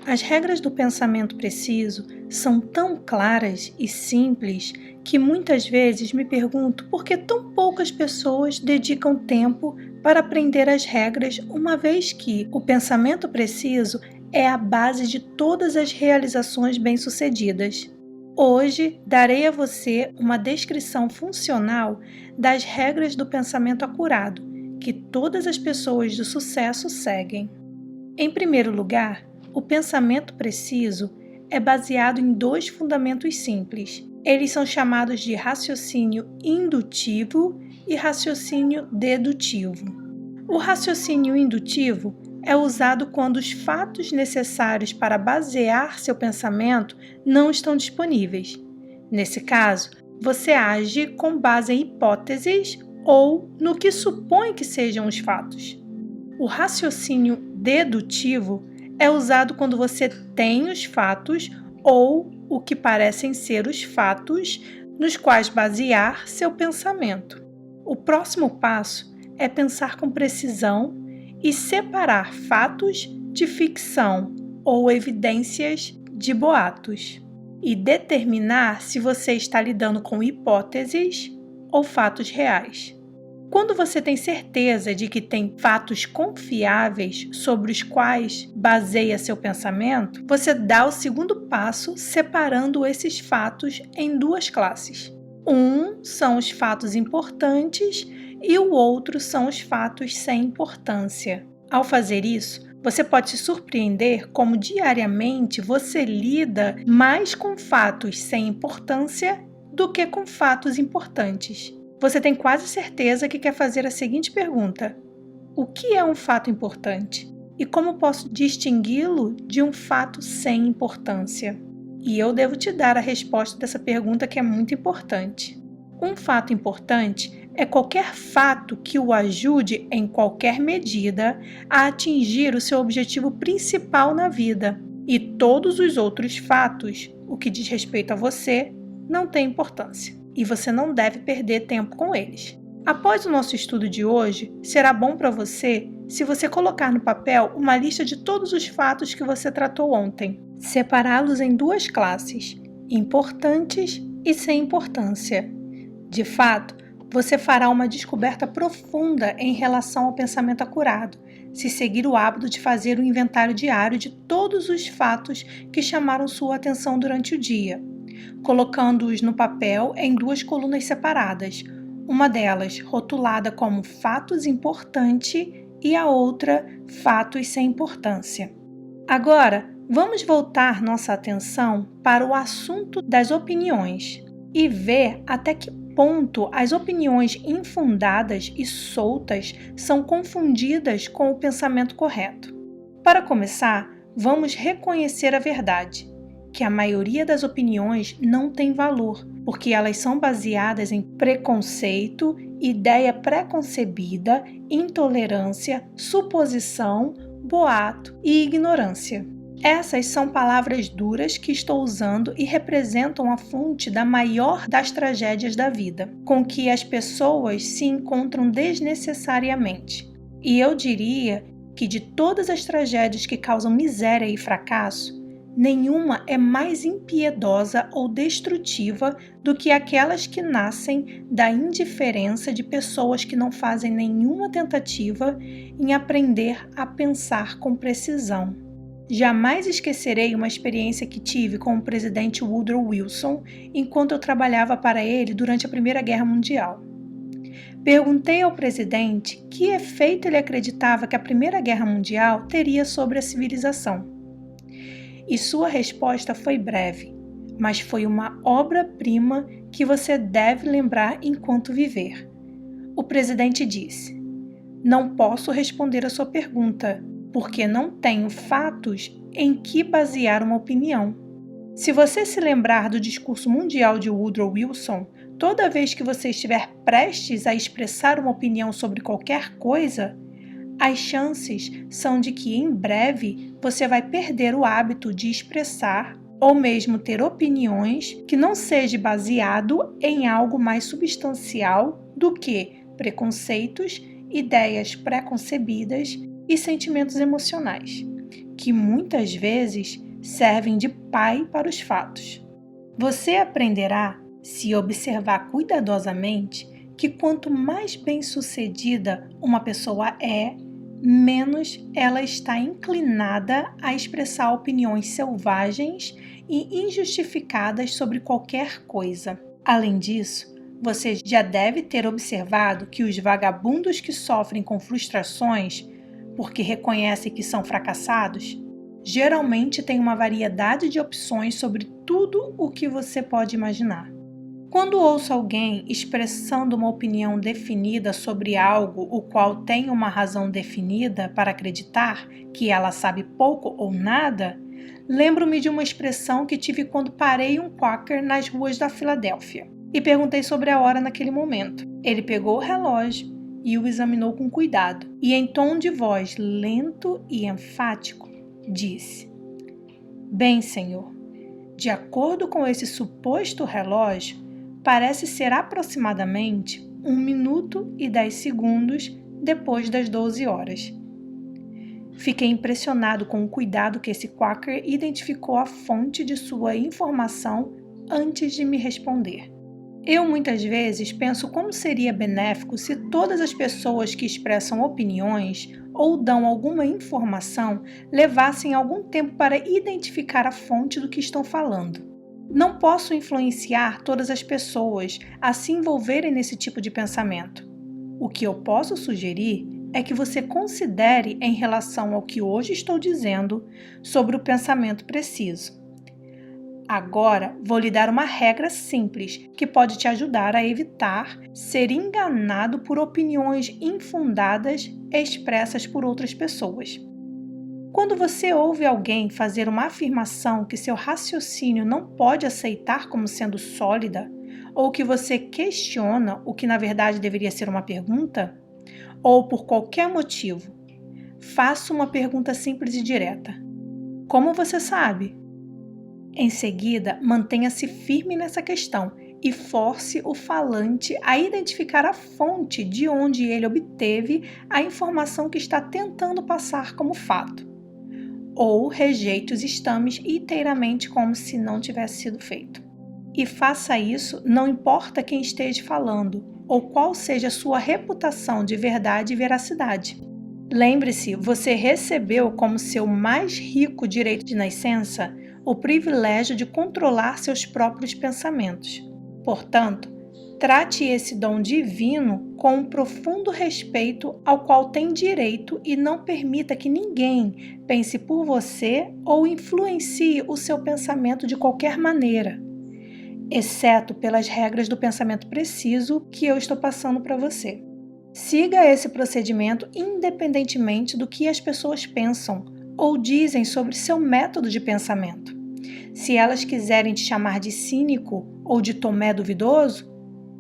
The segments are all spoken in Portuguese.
As regras do pensamento preciso são tão claras e simples que muitas vezes me pergunto por que tão poucas pessoas dedicam tempo para aprender as regras, uma vez que o pensamento preciso é a base de todas as realizações bem-sucedidas. Hoje, darei a você uma descrição funcional das regras do pensamento acurado, que todas as pessoas de sucesso seguem. Em primeiro lugar, o pensamento preciso é baseado em dois fundamentos simples. Eles são chamados de raciocínio indutivo e raciocínio dedutivo. O raciocínio indutivo é usado quando os fatos necessários para basear seu pensamento não estão disponíveis. Nesse caso, você age com base em hipóteses ou no que supõe que sejam os fatos. O raciocínio dedutivo é usado quando você tem os fatos ou o que parecem ser os fatos nos quais basear seu pensamento. O próximo passo é pensar com precisão e separar fatos de ficção ou evidências de boatos, e determinar se você está lidando com hipóteses ou fatos reais. Quando você tem certeza de que tem fatos confiáveis sobre os quais baseia seu pensamento, você dá o segundo passo separando esses fatos em duas classes. Um são os fatos importantes e o outro são os fatos sem importância. Ao fazer isso, você pode se surpreender como diariamente você lida mais com fatos sem importância do que com fatos importantes. Você tem quase certeza que quer fazer a seguinte pergunta: o que é um fato importante? E como posso distingui-lo de um fato sem importância? E eu devo te dar a resposta dessa pergunta, que é muito importante. Um fato importante é qualquer fato que o ajude em qualquer medida a atingir o seu objetivo principal na vida. E todos os outros fatos, o que diz respeito a você, não tem importância. E você não deve perder tempo com eles. Após o nosso estudo de hoje, será bom para você se você colocar no papel uma lista de todos os fatos que você tratou ontem. Separá-los em duas classes, importantes e sem importância. De fato, você fará uma descoberta profunda em relação ao pensamento acurado, se seguir o hábito de fazer um inventário diário de todos os fatos que chamaram sua atenção durante o dia, colocando-os no papel em duas colunas separadas, uma delas rotulada como fatos importante e a outra fatos sem importância. Agora, vamos voltar nossa atenção para o assunto das opiniões e ver até que ponto as opiniões infundadas e soltas são confundidas com o pensamento correto. Para começar, vamos reconhecer a verdade, que a maioria das opiniões não tem valor, porque elas são baseadas em preconceito, ideia preconcebida, intolerância, suposição, boato e ignorância. Essas são palavras duras que estou usando e representam a fonte da maior das tragédias da vida, com que as pessoas se encontram desnecessariamente. E eu diria que de todas as tragédias que causam miséria e fracasso, nenhuma é mais impiedosa ou destrutiva do que aquelas que nascem da indiferença de pessoas que não fazem nenhuma tentativa em aprender a pensar com precisão. Jamais esquecerei uma experiência que tive com o presidente Woodrow Wilson enquanto eu trabalhava para ele durante a Primeira Guerra Mundial. Perguntei ao presidente que efeito ele acreditava que a Primeira Guerra Mundial teria sobre a civilização. E sua resposta foi breve, mas foi uma obra-prima que você deve lembrar enquanto viver. O presidente disse: "Não posso responder a sua pergunta, porque não tenho fatos em que basear uma opinião." Se você se lembrar do discurso mundial de Woodrow Wilson, toda vez que você estiver prestes a expressar uma opinião sobre qualquer coisa, as chances são de que em breve você vai perder o hábito de expressar ou mesmo ter opiniões que não seja baseado em algo mais substancial do que preconceitos, ideias preconcebidas e sentimentos emocionais, que muitas vezes servem de pai para os fatos. Você aprenderá, se observar cuidadosamente, que quanto mais bem-sucedida uma pessoa é, menos ela está inclinada a expressar opiniões selvagens e injustificadas sobre qualquer coisa. Além disso, você já deve ter observado que os vagabundos que sofrem com frustrações, porque reconhecem que são fracassados, geralmente têm uma variedade de opções sobre tudo o que você pode imaginar. Quando ouço alguém expressando uma opinião definida sobre algo o qual tem uma razão definida para acreditar que ela sabe pouco ou nada, lembro-me de uma expressão que tive quando parei um quaker nas ruas da Filadélfia e perguntei sobre a hora naquele momento. Ele pegou o relógio e o examinou com cuidado e, em tom de voz lento e enfático, disse: "Bem, senhor, de acordo com esse suposto relógio, parece ser aproximadamente 1 minuto e 10 segundos depois das 12 horas. Fiquei impressionado com o cuidado que esse quaker identificou a fonte de sua informação antes de me responder. Eu muitas vezes penso como seria benéfico se todas as pessoas que expressam opiniões ou dão alguma informação levassem algum tempo para identificar a fonte do que estão falando. Não posso influenciar todas as pessoas a se envolverem nesse tipo de pensamento. O que eu posso sugerir é que você considere em relação ao que hoje estou dizendo sobre o pensamento preciso. Agora, vou lhe dar uma regra simples que pode te ajudar a evitar ser enganado por opiniões infundadas expressas por outras pessoas. Quando você ouve alguém fazer uma afirmação que seu raciocínio não pode aceitar como sendo sólida, ou que você questiona o que na verdade deveria ser uma pergunta, ou por qualquer motivo, faça uma pergunta simples e direta. Como você sabe? Em seguida, mantenha-se firme nessa questão e force o falante a identificar a fonte de onde ele obteve a informação que está tentando passar como fato. Ou rejeite os estames inteiramente como se não tivesse sido feito. E faça isso não importa quem esteja falando ou qual seja a sua reputação de verdade e veracidade. Lembre-se, você recebeu como seu mais rico direito de nascença o privilégio de controlar seus próprios pensamentos. Portanto, trate esse dom divino com um profundo respeito ao qual tem direito e não permita que ninguém pense por você ou influencie o seu pensamento de qualquer maneira, exceto pelas regras do pensamento preciso que eu estou passando para você. Siga esse procedimento independentemente do que as pessoas pensam ou dizem sobre seu método de pensamento. Se elas quiserem te chamar de cínico ou de Tomé duvidoso,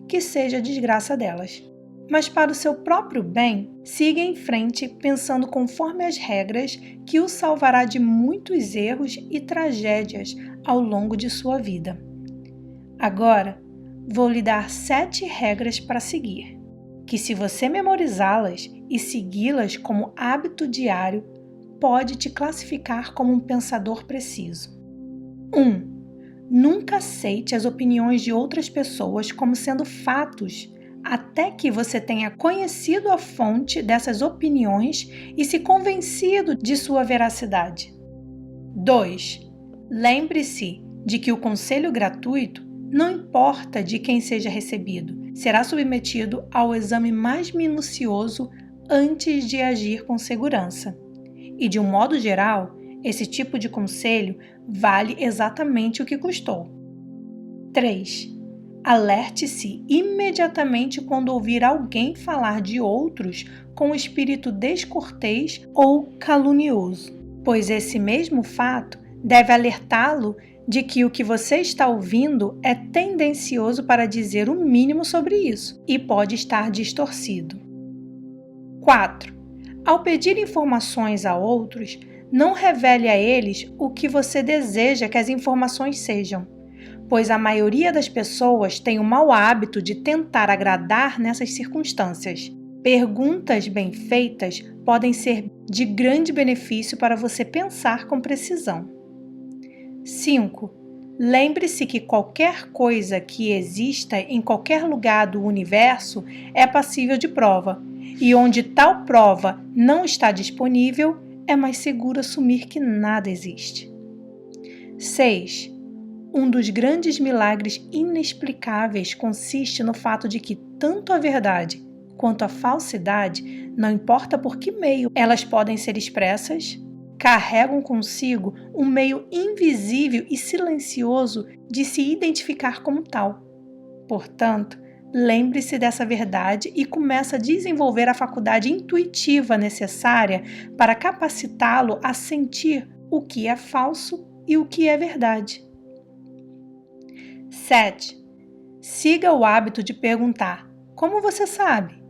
que seja a desgraça delas. Mas para o seu próprio bem, siga em frente pensando conforme as regras que o salvará de muitos erros e tragédias ao longo de sua vida. Agora, vou lhe dar 7 regras para seguir, que se você memorizá-las e segui-las como hábito diário, pode te classificar como um pensador preciso. 1. Nunca aceite as opiniões de outras pessoas como sendo fatos, até que você tenha conhecido a fonte dessas opiniões e se convencido de sua veracidade. 2. Lembre-se de que o conselho gratuito, não importa de quem seja recebido, será submetido ao exame mais minucioso antes de agir com segurança. E de um modo geral, esse tipo de conselho vale exatamente o que custou. 3. Alerte-se imediatamente quando ouvir alguém falar de outros com espírito descortês ou calunioso, pois esse mesmo fato deve alertá-lo de que o que você está ouvindo é tendencioso para dizer o mínimo sobre isso e pode estar distorcido. 4. Ao pedir informações a outros, não revele a eles o que você deseja que as informações sejam, pois a maioria das pessoas tem o mau hábito de tentar agradar nessas circunstâncias. Perguntas bem feitas podem ser de grande benefício para você pensar com precisão. 5. Lembre-se que qualquer coisa que exista em qualquer lugar do universo é passível de prova, e onde tal prova não está disponível, é mais seguro assumir que nada existe. 6. Um dos grandes milagres inexplicáveis consiste no fato de que tanto a verdade quanto a falsidade, não importa por que meio elas podem ser expressas, carregam consigo um meio invisível e silencioso de se identificar como tal. Portanto, lembre-se dessa verdade e comece a desenvolver a faculdade intuitiva necessária para capacitá-lo a sentir o que é falso e o que é verdade. 7. Siga o hábito de perguntar: como você sabe?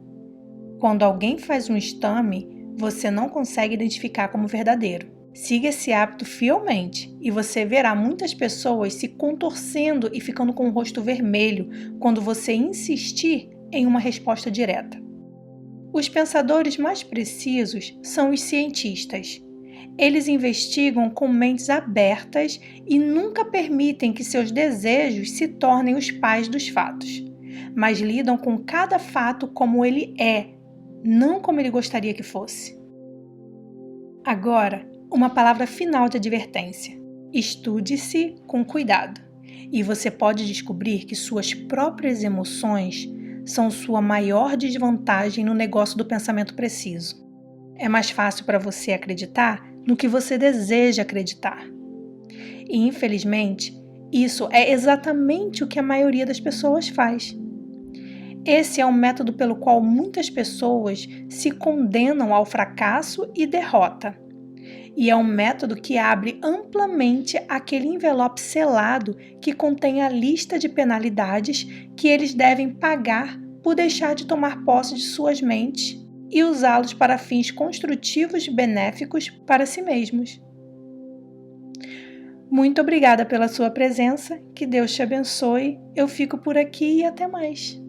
Quando alguém faz um exame, você não consegue identificar como verdadeiro. Siga esse hábito fielmente e você verá muitas pessoas se contorcendo e ficando com o rosto vermelho quando você insistir em uma resposta direta. Os pensadores mais precisos são os cientistas. Eles investigam com mentes abertas e nunca permitem que seus desejos se tornem os pais dos fatos, mas lidam com cada fato como ele é, não como ele gostaria que fosse. Agora, uma palavra final de advertência. Estude-se com cuidado, e você pode descobrir que suas próprias emoções são sua maior desvantagem no negócio do pensamento preciso. É mais fácil para você acreditar no que você deseja acreditar. E, infelizmente, isso é exatamente o que a maioria das pessoas faz. Esse é um método pelo qual muitas pessoas se condenam ao fracasso e derrota. E é um método que abre amplamente aquele envelope selado que contém a lista de penalidades que eles devem pagar por deixar de tomar posse de suas mentes e usá-los para fins construtivos e benéficos para si mesmos. Muito obrigada pela sua presença, que Deus te abençoe, eu fico por aqui e até mais.